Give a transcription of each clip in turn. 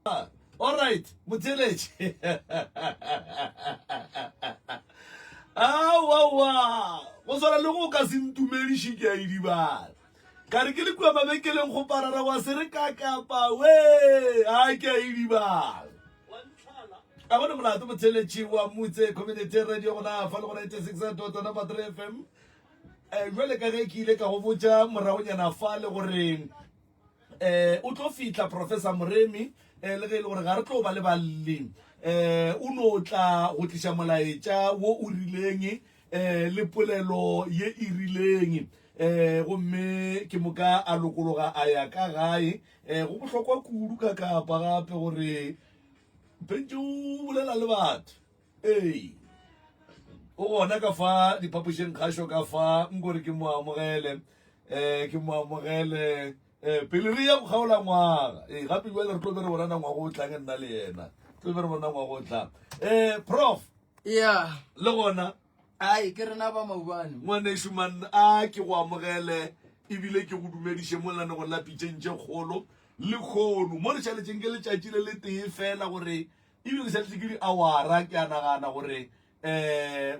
All right, Mutelechi. Wow. Go sora le go ka se ntumediši ke a idibala. Ka re ke le kwa mabekeleng go parara wa se re ka kapa we a ke a idibala. A bona molato Mutelechi wa Mutse Community Radio gona fa le gona 96.3 FM. Jwale ka ge ke ile ka go botša moragonyana fa le goreng o tlo fitla Professor Moremi le ge ile gore ga re tlo ba le balling o no tla go tliša molaetša wo o rileng le polelo ye e rileng gomme ke moka a lokologa a ya ka gae go bohlokwa kudu ka kapa gape gore pentse o bolela le batho o gona ka fa diphapošeng kgašo ka fa nkore ke mo amogele pele re ya go kgaola ngwaga gape jale re tlo be re bonana ngwaga o tlang nna le yena tlo be re bona ngwaga o tlang prof le gona ai ke rena ba maubane ngwaneso man a ke go amogele ebile ke go dumediše mo lane go lapitšeng tše kgolo le kgono mo re tšhaletšeng ke letšatši le le tee fela gore ebile ke šaletše ke di-awara ke a nagana gore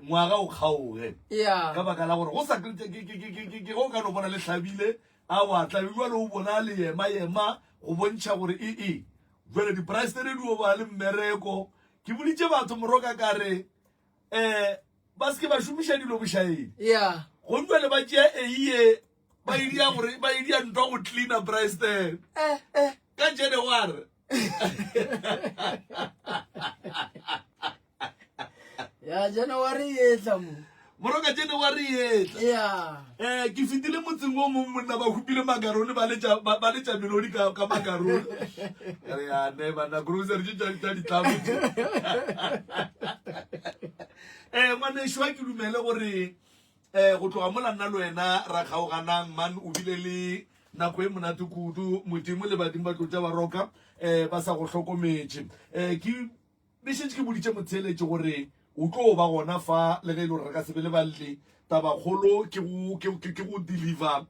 ngwaga o kgaoge ka baka la gore go sa go ka no bona le tlhabile a wa tlabe jwale o bona le yema go bontšha gore jwale di-president dio ba le mmereko ke boditše batho moroka ka re ba seke ba šomiša dilo bošaedi go jwale ba tšea eiye ba idia ntwa go cleaner president ka January ya January e tla mo moroka January e tla ke fitile motseng o mongwe monna ba hupile makarone ba letša melodi ka makarone re ya ne bana grocery tša ditlamo ngwaneso wa ke dumele gore go tloga mola nna le wena ra kgaoganang man o bile le nako e monate kudu modimo le badimo ba tlotša baroka ba sa go hlokometše ke bešetše ke boditše motheletše gore o tlo ba gona fa le ge e le gore re ka sebe le balle tabakgolo ke go deliver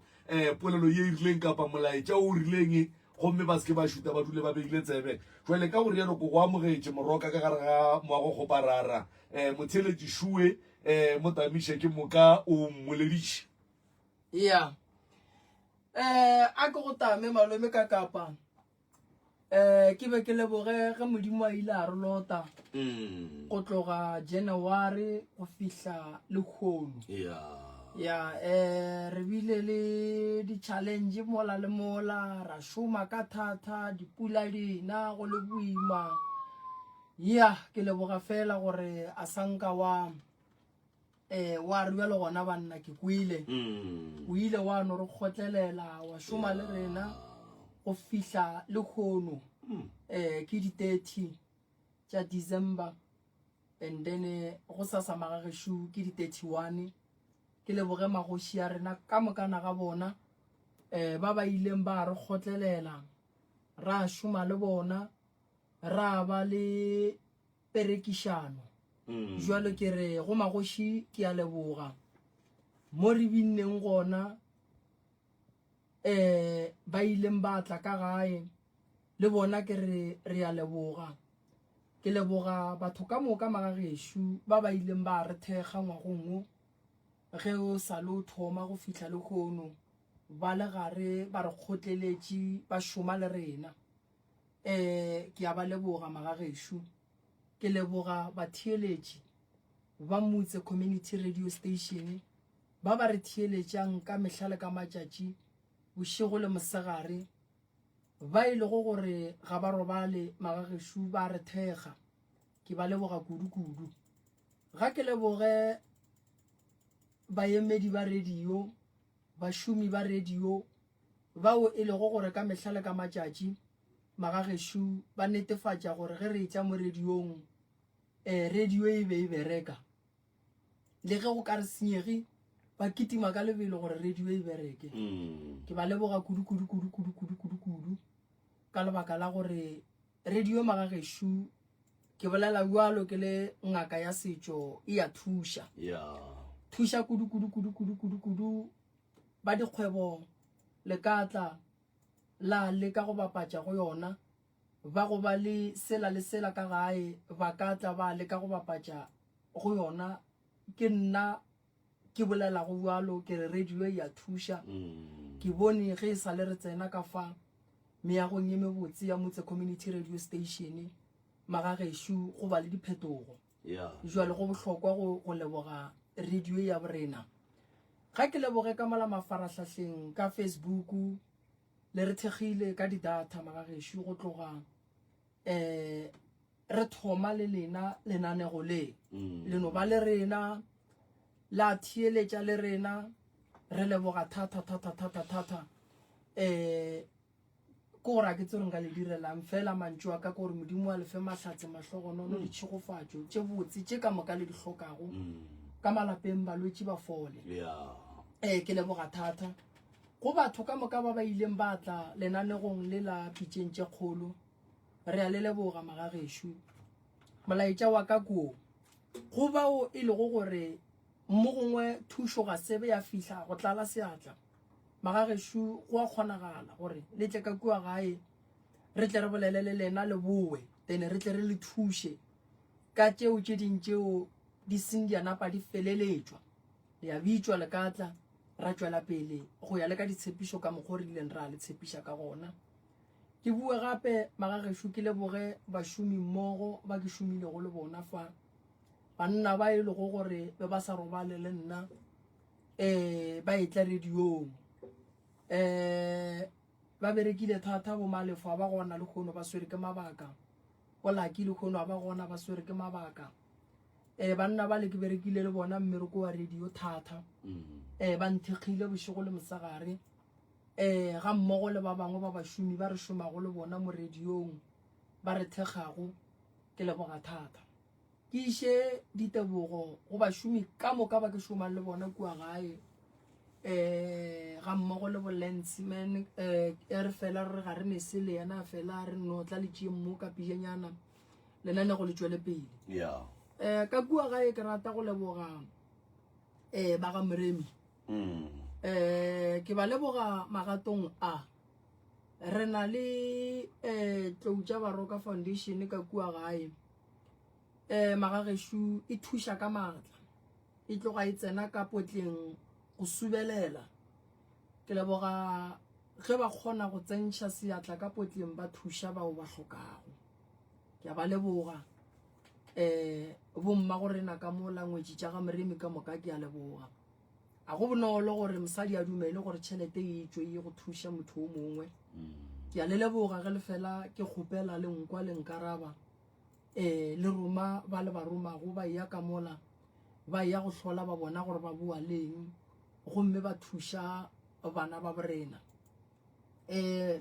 polelo ye e rileng kapa molaetša o rileng gomme ba seke ba šuta ba dule ba beile tsebe jwale ka gore yano ko go amogetše moroka ka gare ga moago goparara motheletše šue mo tamiše ke moka o mmolediše a ke go tame malome ka kapa ke be ke leboge ge modimo a ile a re lota go tloga January go fihla le kgono re bile le di-challenge mola le mola ra šoma ka thata dipula dina go le boima ke leboga fela gore a sanka wa re bjale gona banna ke kwele o ile wa no re kgotlelela wa šoma le rena go fihla le kgono ke di-30 tša December and then go sa samagagešo ke di-31 ke leboge magoši ya rena ka mokana ga bona ba ileng ba re kgotlelela ra šoma le bona ra ba le perekišano jwalo ke re go magoši ke a leboga mo re binneng gona ba ileng ba tla ka gae le bona ke re a leboga ke leboga batho ka moka magagešo ba ileng ba re thekga ngwagongwo ge o sa le o thoma go fihla le kgono ba le gare ba re kgotleletše ba šoma le rena ke a ba leboga magagešo ke leboga batheeletši ba Mutse Community Radio Station ba re theeletšang ka mehlale ka matšatši bošego le mosegare ba ile go gore ga ba robale magagešo ba re thekga ke ba leboga kudu ga ke leboge baemedi ba radio bašomi ba radio bao e lego gore ka mehlale ka matšatši magagešo ba netefatša gore ge re tša mo radiong radio e be e bereka le ge go ka re senyege ba kitima ka lebelo gore radio e bereke ke ba leboga kudu ka lebaka la gore radio magagešo ke bolela bjalo ke le ngaka ya setšo e a thuša thuša kudu ba dikgwebo le ka tla la le ka go bapatša go yona ba go ba le sela ka gae ba ka tla ba le ka go bapatša go yona ke nna ke bolela go bjalo ke re radio ya thuša ke bone ge e sa le re tsena ka fa meagong ye mebotse ya motse community radio station magagešo go ba le diphetogo jwale go bohlokwa go leboga radio ya borena ga ke leboge ka mala mafarahlahleng ka Facebook le re thegile ka di data magagešo go tloga re thoma le lena lenanego le no ba le rena la thieletša le rena re leboga thata ko gore a ke tse re nka le direlang fela mantšu a ka gore modimo a lefe mahlatse mahlogonono le tšhigofatšo tše botse tše ka moka le di hlokago ka malapeng balwetši ba fole ke leboga thata go batho ka moka ba ileng ba tla lenanegong le la pitšeng tše kgolo re a le leboga magagešo molaetša wa ka kuo go bao e lego gore mo gongwe thušo ga sebe ya fihla go tlala seatla magagešo go a kgonagala gore le tle ka kua gae re tle re bolele le lena le bowe then re tle re le thuše ka tšeo tše ding tšeo di seng di a napa di feleletšwa le a bitšwa le ka tla ra tšwela pele go ya le ka ditshepišo ka mokgwa re ileng ra le tshepiša ka gona ke bue gape magagešo ke leboge bašomi mmogo ba ke šomilego le bona fa banna ba e lego gore be ba sa robale le nna ba etla radiong ba berekile thata bo malefo ba gona le khono ba swere ke mabaka go laki le khono ba gona ba swere ke mabaka banna ba le ke berekile le bona mmereko wa radio thata ba nthekgile bošego le mosagare ga mmogo le ba bangwe ba bašomi ba re šomago le bona mo radiong ba re thekgago ke leboga thata ke iše ditebogo go bašomi ka moka ba ke šomang le bona kua gae ga mmogo le bolensman re fela re ga re nese le yena fela re notla le tšee mmo ka pijenyana lenane go le tšwele pele ka kua gae ke rata go leboga ba ga Moremi ke ba leboga magatong a re na le Tloutša Baroka Foundation ka kua gae magagešo e thuša ka maatla e tloga e tsena ka potleng go subelela ke leboga ge ba kgona go tsentšha seatla ka potleng ba thuša bao ba hlokago ke ba leboga bomma gore na ka mo langwetši tša ga Moremi ka moka ke a leboga a go bonolo gore mosadi a dumele gore tšhelete e tšwe ye go thuša motho o mongwe ke a le leboga ge le fela ke kgopela le nkwa le nkaraba le roma ba le ba romago ba ya ka mola ba ya go hlola ba bona gore ba bua leng gomme ba thuša bana ba borena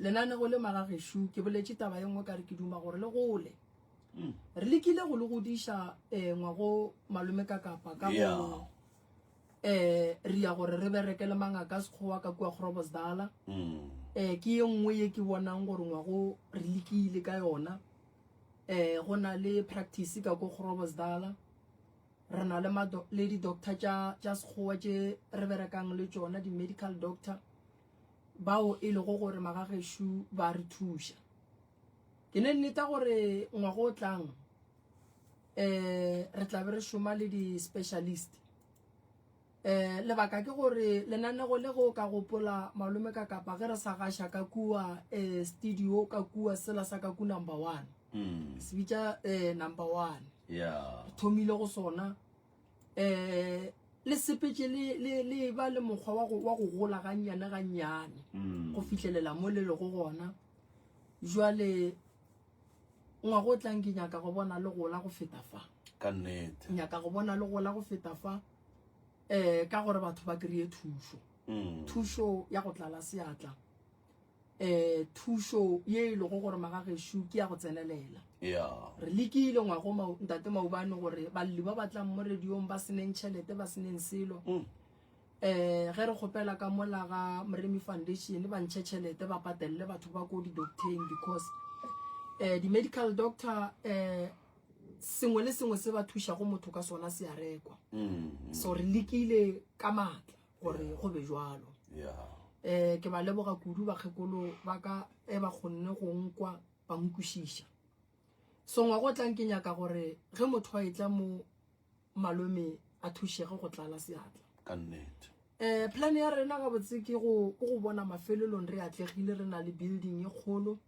lenanego le magagešo ke boletše taba ye nngwe ka re ke duma gore le gole re lekile go le godiša ngwago malome ka kapa ka go re ya gore re bereke le mangaka sekgowa ka kua Groblersdal ke ye nngwe ye ke bonang gore ngwago re lekile ka yona go na le practice ka ko Groblersdal re na le di-doctor tša sekgowa tše re berekang le tšona di-medical doctor bao e lego gore magagešo ba re thuša ke ne nneta gore ngwago o tlang re tla be re šoma le di-specialist lebaka ke gore lenanego le go ka gopola malome ka kapa ge re sa gaša ka kua studio ka kua sela sa ka ku number 1 se bitša number 1 thomile go sona le sepetše le ba le mokgwa wa go gola gannyane go fihlelela mo le lego gona jwale ngwago o tlang ke nyaka go bona le gola go feta fa ka nnete nyaka go bona le gola go feta fa ka gore batho ba kry-e thušo ya go tlala seatla thušo ye e lego gore magagešo ke ya go tsenelela re lekile ngwago ntate Maubane gore balli ba batlang mo radiong ba seneng tšhelete ba seneng selo ge re kgopela ka mola ga Moremi Foundation ba ntšhe tšhelete ba patelele batho ba ko di-docteng because di-medical doctor sengwe le sengwe se ba thuša go motho ka sona se a rekwa so re lekile ka maatla gore go be jwalo ke ba leboga kudu bakgekolo ba ka ba kgonne go nkwa ba nkwishisha so ngwa go tlang ke nyaka gore ge motho a itla mo malome a thushege go tlala seatla ka nnete plan ya rena ga botse ke go bona mafelelong re atlegile re na le building e kgolo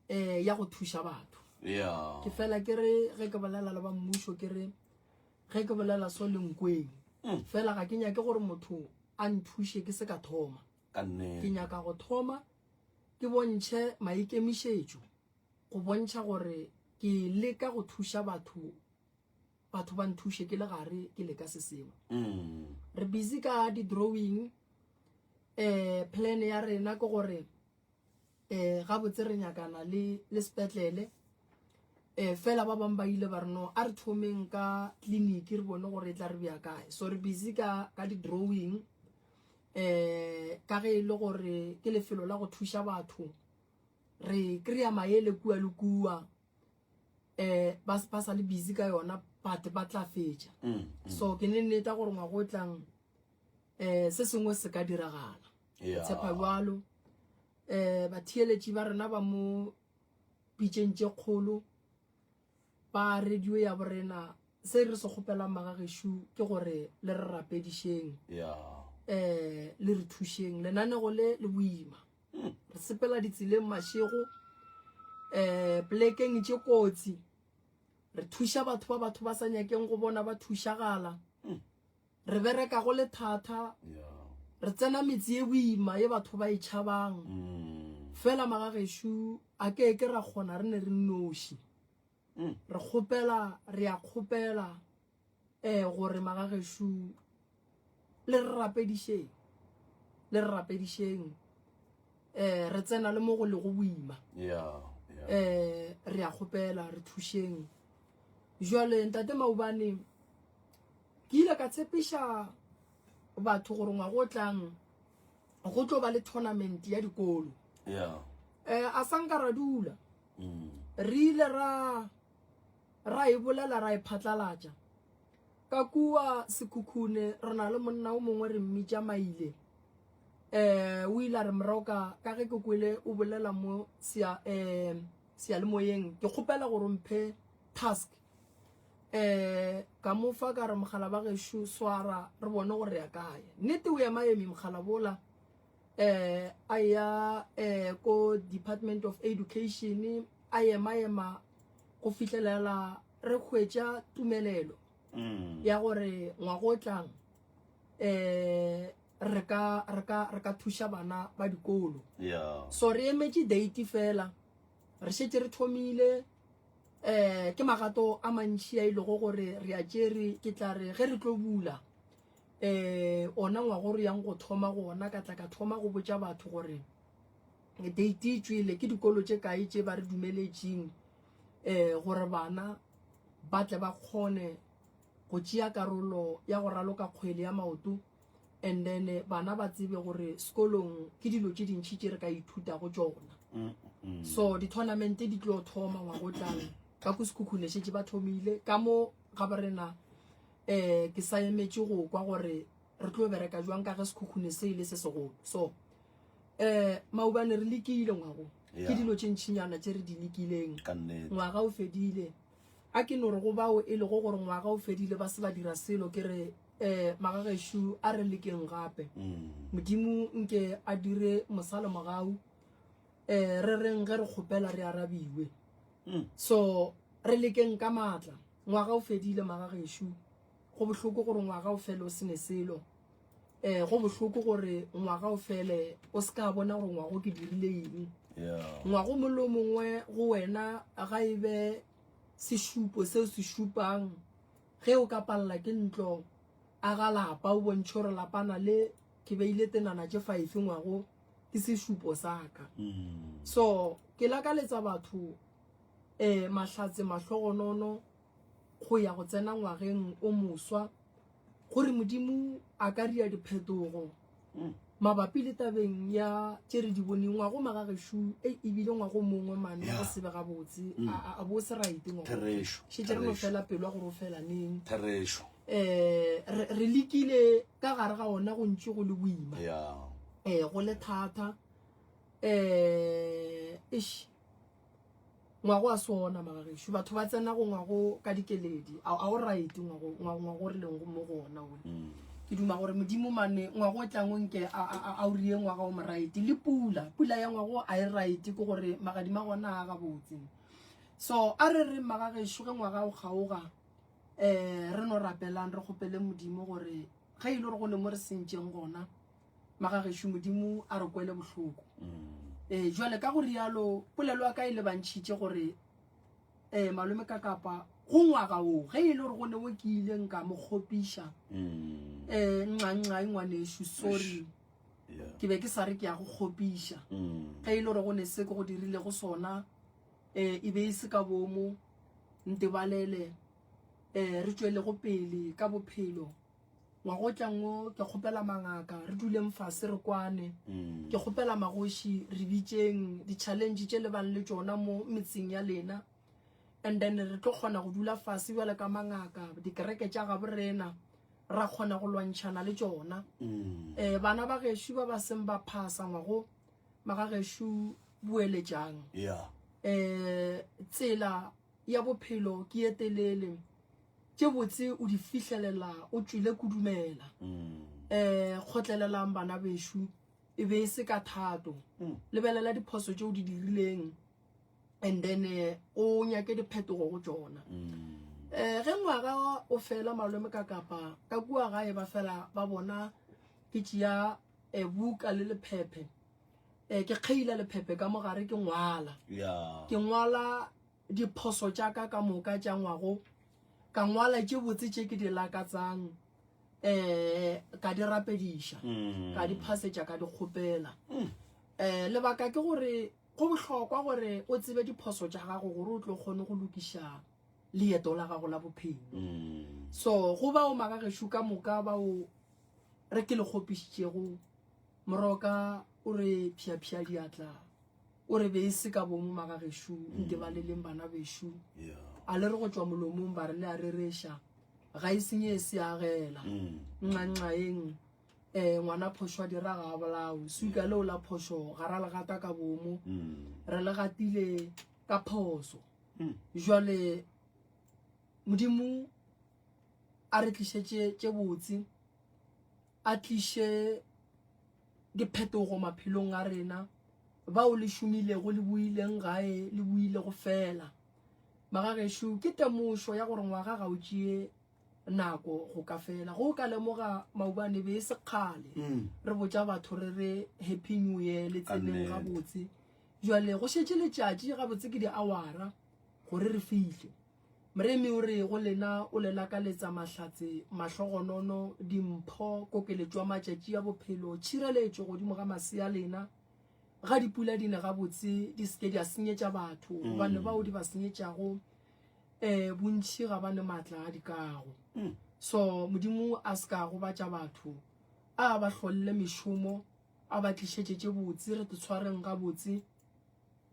ya go thusha batho yeah ke fela ke re ge ke bolela le ba mmuso ke re ge ke bolela so lenkweng fela ga ke nyake gore motho a nthushe ke se ka thoma ka ke nnete nyaka go thoma ke bontšhe maikemišetšo go bontšha gore ke leka go thusha batho ba nthushe ke le gare ke le ka se sengwe re busy ka di drawing plan ya rena ke gore ga botse re nyakana le sepetlele fela ba bang ba ile ba re no a re thomeng ka clinic re bone gore e tla re bia kae so re busy ka di drawing ka ge le gore ke lefelo la go thusha batho re kry-a maele kua le kua ba sa le busy ka yona but ba tla fetša so ke ne nneta gore ngwa go tlang se sengwe se ka diragala tshepa jalo batheeletši ba rena ba mo pitšeng tše kgolo ba radio ya borena se re se kgopelang magagešo ke gore le re rapedišeng le re thušeng lenanego le boima re sepela ditseleng mašego plekeng tše kotsi re thusha batho ba sa nyakeng go bona ba thušagala re bereka go le thata re tsena metse e boima ye batho ba e tšhabang fela magagešo a ke ra kgona re ne re nnoši re kgopela re a kgopela gore magagešo le re rapedišeng re tsena le mo go le go boima re a kgopela re thušeng jwale ntate Maobane ke ile ka tshepiša batho gore ngwa go tlang go tlo ba le tournament ya dikolo a sanka ra dula re ile ra e bolela ra e phatlalatša ka kua sekhukhune re na le monna o mongwe re mmitša Maile o ile a re moroka ka ge ke kwele o bolela mo seyalemoyeng ke kgopela gore mphe task ka mo fa ka re mogala ba gešo swara re bone gore ya kae nnete o ya maemi mogala bola a ya ko Department of Education a ema go fihlelela re hwetša tumelelo ya gore ngwa go tlang re ka thusha bana ba dikolo so re emetše date fela re šetše re thomile ke magato a mantši a ile go gore re a tšere ke tla re ge re tlo bula ona ngwa gore yang go thoma gona ka tla ka thoma go botša batho gore date e tšwele ke dikolo tše kae tše ba re dumeletšeng gore bana ba tle ba kgone go tšea karolo ya go raloka kgwele ya maoto and then bana ba tsebe gore sekolong ke dilo tše dintšhi tše re ka ithuta go tšona so di-tournament di tlo thoma ngwa go tlang ka ko sekhukhune šetše ba thomile ka mo ga ba rena ke sa emetše go kwa gore re tlo bereka jwang ka ge sekhukhune se ile se segolo so Maobane re lekile ngwago ke dilo tše ntšhinyana tše re di lekileng ngwaga o fedile a ke no re go bao e le go gore ngwaga o fedile ba se ba dira selo ke re magagešo a re lekeng gape modimo nke a dire mosale mogau re reng ge re kgopela re arabiwe so re lekeng ka maatla ngwaga o fedile magagešo go bohloko gore ngwaga o fele o sene selo go bohloko gore ngwaga o fele o se ka bona gore ngwago ke dirile eng ngwago molo mongwe go wena ga ebe sešupo seo se šupang ge o ka palela ke ntlo a ga lapa o bontšhe gore lapana le ke beile tenana tše 5 ngwago ke sešupo sa ka so ke lakaletsa batho mahlatse mahlogonono go ya go tsena ngwageng o moswa gore modimo a ka ria diphetogo mabapi le tabeng ya tše re di boneng ngwago magagešo ebile ngwago mongwe mane go sebe gabotse a bo se raite ngwagošetše re no fela pelo gore o fela neng re lekile ka gare ga ona go ntše go le boima go le thata ngwago a sona magagesho batho ba tsena go ngwago ka dikeledi a o right ngwago re leng go mo gona o ke duma gore modimo mane ngwago o tlangong ke a o rie ngwaga o mo right le pula ya ngwago a e right ke gore magadima gona ga botse so a re magagesho ge ngwaga o kgaoga re no rapelang re gopele modimo gore ga ile re go le mo re sentšeng gona magagesho modimo a re kwele bohloko jwale ka go rialo polelo a ka ile bantšhitše gore malome ka kapa go ngwaga o ge ile gore go ne wo ke ileng ka mo kgopiša nxa ngwanesho sorry ke be ke sa re ke ya go kgopiša ge ile gore go ne se ke go dirile go sona e be e se ka bomo ntebalele re tšwele go pele ka bophelo ngwago tlango ke kgopela mangaka re duleng fase re kwane ke kgopela magoši re bitšeng di-challenge tše le bang le tšona mo metseng ya lena and then re tlo kgona go dula fase bjale ka mangaka dikereke tša gaborena ra kgona go lwantšhana le tšona bana ba gešo ba ba seng ba phasa ngwago magagešo boeletšang tsela ya bophelo ke ye telele tše botse o di fihlelela o tšwile kudumela kgotlelelang bana bešo e be se ka thato lebelela diphoso tšeo di dirileng and then o nyake diphetogo go tšona ge ngwaga o fela malome ka kapa ka kua gae ba fela ba bona ke tšea buka le lephephe ke kgeila lephephe ka mogare ke ngwala diphoso tša ka moka tša ngwago ka ngwala tše botse tše ke di lakatsang ka di rapediša ka di phasetša ka di kgopela lebaka ke gore go bohlokwa gore o tsebe diphoso tša gago gore o tlo kgone go lokiša leeto la gago la bophelo so go bao magagešo ka moka bao re ke le kgopišitšego moroka o re phiaphia diatla o re be e se ka bomo magagešo nke ba le leng bana bešo a le re go tšwa molomong ba re le a rereša ga e senye e se agela nxanxaeng ngwana phošo a dira ga bolao suka leo la phošo ga ra le gata ka bomo re le gatile ka phoso jwale modimo a re tlišetše tše botse a tliše diphetogo maphelong a rena bao le šomilego le buileng gae le buile go fela magagešo ke temošo ya gore ngwaga ga o tšee nako go ka fela go ka lemoga maubane be se kgale re botša batho re re happy new year le tseneng ga botse jwale go šetše letšatši ga botse ke di-houra gore re fihle moremi o re go lena o lelakaletša mahlatse mahlogonono dimpho kokeletšwa matšatši ya bophelo tšhireletšo godimo ga masea lena ga dipula di ne ga botse di seke di a senyetša batho gobane bao di ba senyetšago bontši ga bane maatla a dikago so modimo a se ka go batša batho a ba hlolele mešomo a ba tlišetše tše botse re te tshwareng ga botse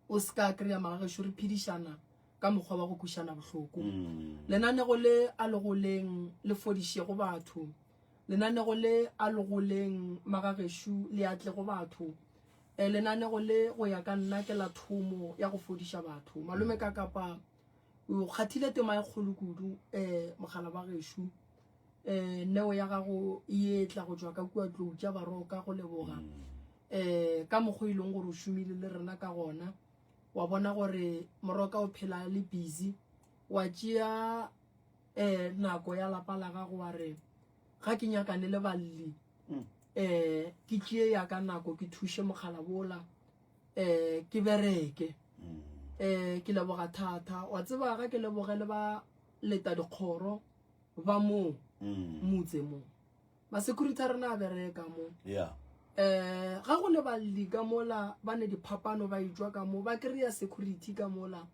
o se ka kry-a magagešo re phedišana ka mokgwa wa go kušana bohloko lenanego le a legoleng le fodišego batho lenanego le a legoleng magagešo le atle go batho lenanego le go ya ka nna ke la thomo ya go fodiša batho malome ka kapa o kgathile tema e kgolo kudu mogala ba gešo neo ya gago e tla go tšwa ka kua tlou tša baroka go leboga ka mokgwa ileng gore o šomile le rena ka gona wa bona gore moroka o phela le busy wa tšea nako ya lapa la gago wa re ga ke nyakane le balli ke tšee ya ka nako ke thuše mogala bola ke bereke ke leboga thata wa tseba ga ke lebogele ba leta dikgoro ba mo motse mo ma-security a rena a bereka mo ga go le balli ka mola ba ne diphapano ba itswa ka mo ba kry-a security ka mola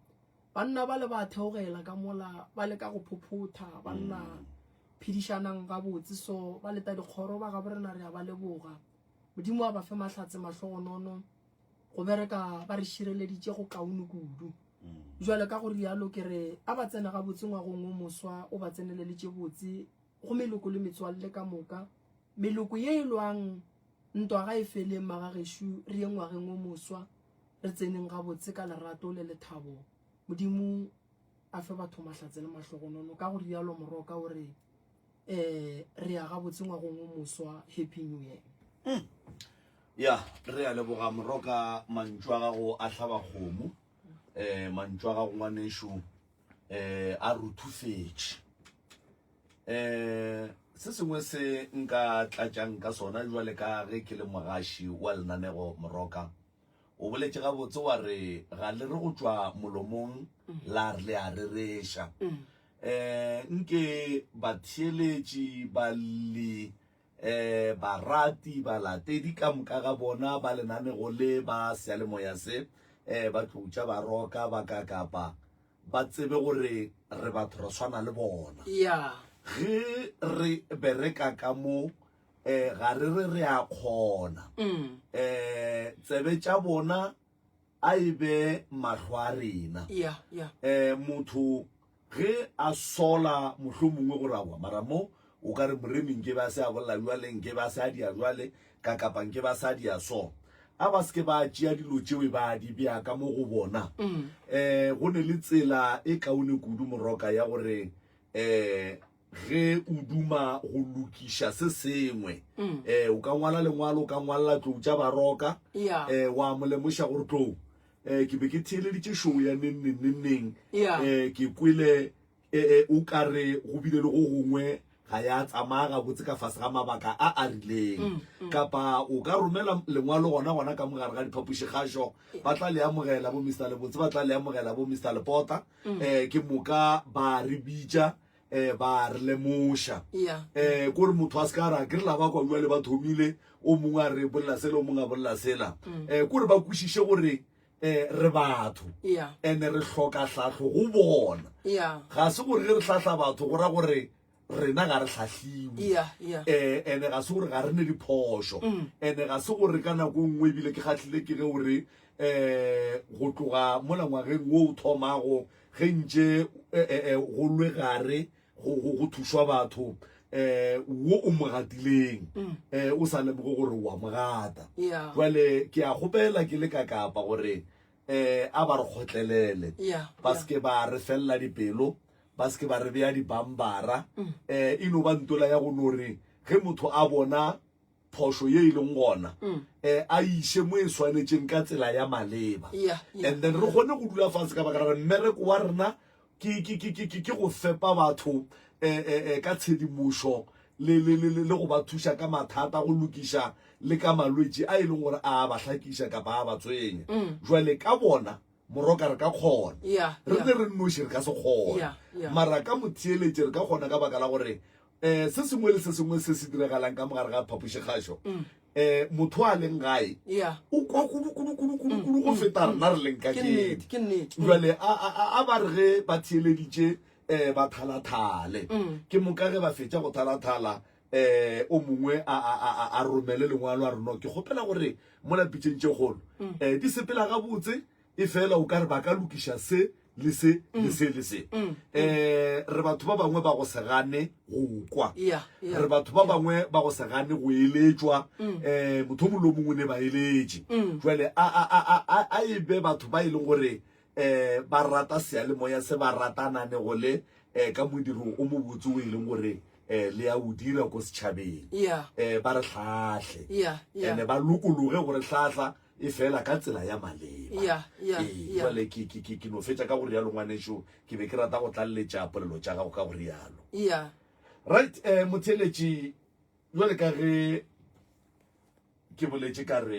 banna ba le ba theogela ka mola ba le ka go phophotha banna phedišanang ga botse so ba leta dikgoro ba ga borena re a ba leboga modimo a ba fe mahlatse mahlogonono go bereka ba re šireleditše go kaone kudu jwale ka go rialo ke re a ba tsena ga botse ngwagong o moswa o ba tsenele le tše botse go meloko le metswalle ka moka meloko ye e lwang ntwa ga e feleng magagešo re ye ngwageng o moswa re tseneng ga botse ka lerato le lethabo modimo a fe batho mahlatse le mahlogonono ka go rialo Moroka gore re ya ga botse ngwagong o moswa. Happy New Year. ya re a leboga Moroka mantšwa a gago a hlaba kgomo mantšwa a gago ngwanesho a ruthufetše se sengwe se nka tlatšang ka sona jwale ka ge ke le mogaši wa lenanego Moroka o boletše gabotse wa re ga le re go tšwa molomong la re le a rereša nke batheeletši ba le barati balatedi ka moka ga bona ba lenanego le ba sealemoya se ba tloutša baroka ba ka kapa ba tsebe gore re batho re swana le bona ge re bereka ka mo ga re a kgona tsebe tša bona a ebe mahlo a rena motho ge a sola mohlomongwe gore a bua mara mo o ka re moreming ke ba se a bolla jwaleng ke ba se a dia jwale ka kapang ke ba sa dia so a ba se ke ba tšea dilo tšeo ba di bea ka mo go bona go ne le tsela e kaone kudu Moroka ya gore ge o duma go lukiša se sengwe o ka ngwala lengwalo o ka ngwalela tlou tša baroka wa mo lemoša gore tlou ke be ke theeleditše show ya neng ke kwele o ka re go bile le go gongwe ga ya tsamaya botse ka fase ga mabaka a rileng kapa o ka romela lengwalo gona ka mogare ga diphapoši kgašo ba tla le amogela bo Mr. Lebotse ba tla le amogela bo Mr. Lepota ke moka ba re bitša ba re lemoša kore motho a se ka ra ke re la ba kwa bua le ba thomile o mongwe a re bolela sela o mongwe a bolela sela kore ba kwešiše gore re batho ene re hloka hlahlo go bona ga se gore ge re hlahla batho gora gore rena ga re hlahliwe ene ga se gore ga re ne diphošo ene ga se gore ka nako nngwe ebile ke kgahlile ke ge gore go tloga mola ngwageng wo o thomago ge ntše go lwe gare go thušwa batho wo o mogatileng o sa lemoge gore wa mogata jwale ke a kgopela ke le ka kapa gore a ba re kgotlelele ba se ke ba re felela dipelo ba se ke ba re bea dibambara eno ba ntola ya go nore ge motho a bona phošo ye e leng gona a iše mo e swanetšeng ka tsela ya maleba and then re kgone go dula fase ka baka ra mmereko wa rena ke go fepa batho ka tshedimošo le go ba thuša ka mathata go lokiša le ka malwetši a e leng gore a ba hlakiša kapa a ba tswenya jwale ka bona Moroka re ka kgona re ne re nnoši re ka se kgona mara ka motheeletše re ka kgona ka baka la gore se sengwe le se sengwe se se diragalang ka mogare ga phapoši kgašo motho a leng gae o kwa kudu go feta rena re leng ka kene jwale a ba re ge ba theeleditše ba thalathale ke moka ge ba fetša go thalathala o mongwe a romele lengwalo a reno ke kgopela gore mola pitšeng tše kgolo di sepela gabotse e fela o ka re ba ka lokiša se le se re batho ba bangwe ba go se gane go kwa re batho ba bangwe ba go se gane go eletšwa motho molo mongwe ne ba eletše jwale a ebe batho ba e leng gore ba rata sealemoya se ba ratanane go le ka modiro o mobotse o e leng gore le ya o dira ko setšhabeng ba re hlahle ene ba lokologe gore hlahla e fela ka tsela ya maleba jwale ke no fetša ka gore yalo ngwanešo ke be ke rata go tlaleletša polelo tša gago ka gore yalo right motheeletši jwale ka ge ke boletše ka re